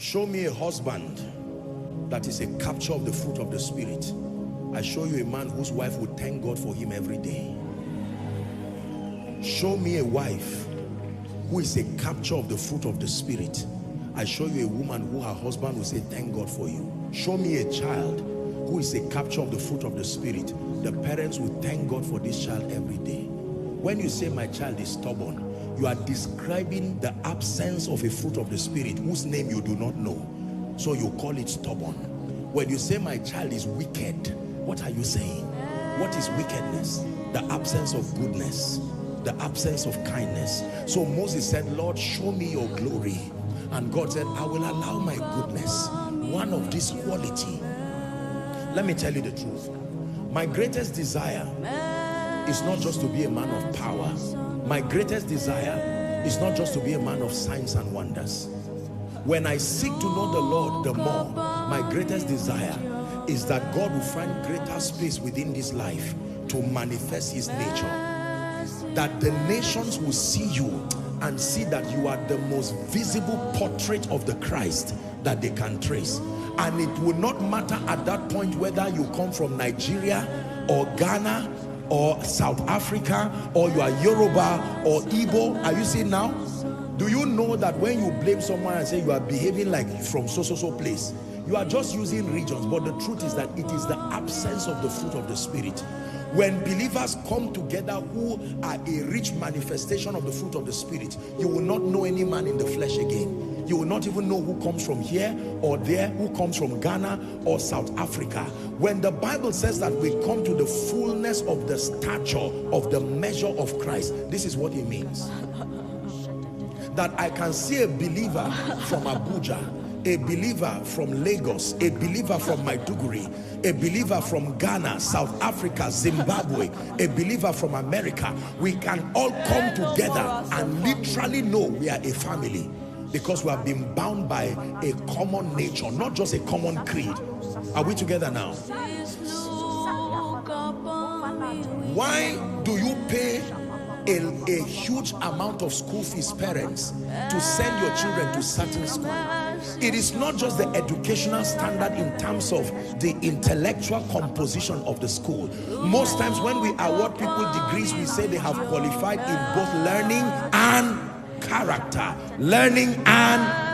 Show me a husband that is a capture of the fruit of the Spirit. I show you a man whose wife would thank God for him every day. Show me a wife who is a capture of the fruit of the Spirit. I show you a woman who her husband will say, thank God for you. Show me a child who is a capture of the fruit of the Spirit. The parents will thank God for this child every day. When you say my child is stubborn, you are describing the absence of a fruit of the Spirit whose name you do not know. So you call it stubborn. When you say my child is wicked, what are you saying? What is wickedness? The absence of goodness, the absence of kindness. So Moses said, Lord, show me your glory. And God said, I will allow my goodness, one of this quality. Let me tell you the truth. My greatest desire is not just to be a man of power. My greatest desire is not just to be a man of signs and wonders. When I seek to know the Lord the more, my greatest desire is that God will find greater space within this life to manifest his nature. That the nations will see you and see that you are the most visible portrait of the Christ that they can trace. And it will not matter at that point whether you come from Nigeria or Ghana or South Africa, or you are Yoruba or Igbo. Are you seeing now? Do you know that when you blame someone and say you are behaving like from so place, you are just using regions, but the truth is that it is the absence of the fruit of the Spirit. When believers come together who are a rich manifestation of the fruit of the Spirit, you will not know any man in the flesh again. You will not even know who comes from here or there, who comes from Ghana or South Africa. When the Bible says that we come to the fullness of the stature of the measure of Christ, this is what it means. That I can see a believer from Abuja, a believer from Lagos, a believer from Maiduguri, a believer from Ghana, South Africa, Zimbabwe, a believer from America. We can all come together and literally know we are a family, because we have been bound by a common nature, not just a common creed. Are we together now? Why do you pay a huge amount of school fees, parents, to send your children to certain school? It is not just the educational standard in terms of the intellectual composition of the school. Most times when we award people degrees, we say they have qualified in both learning and character, learning and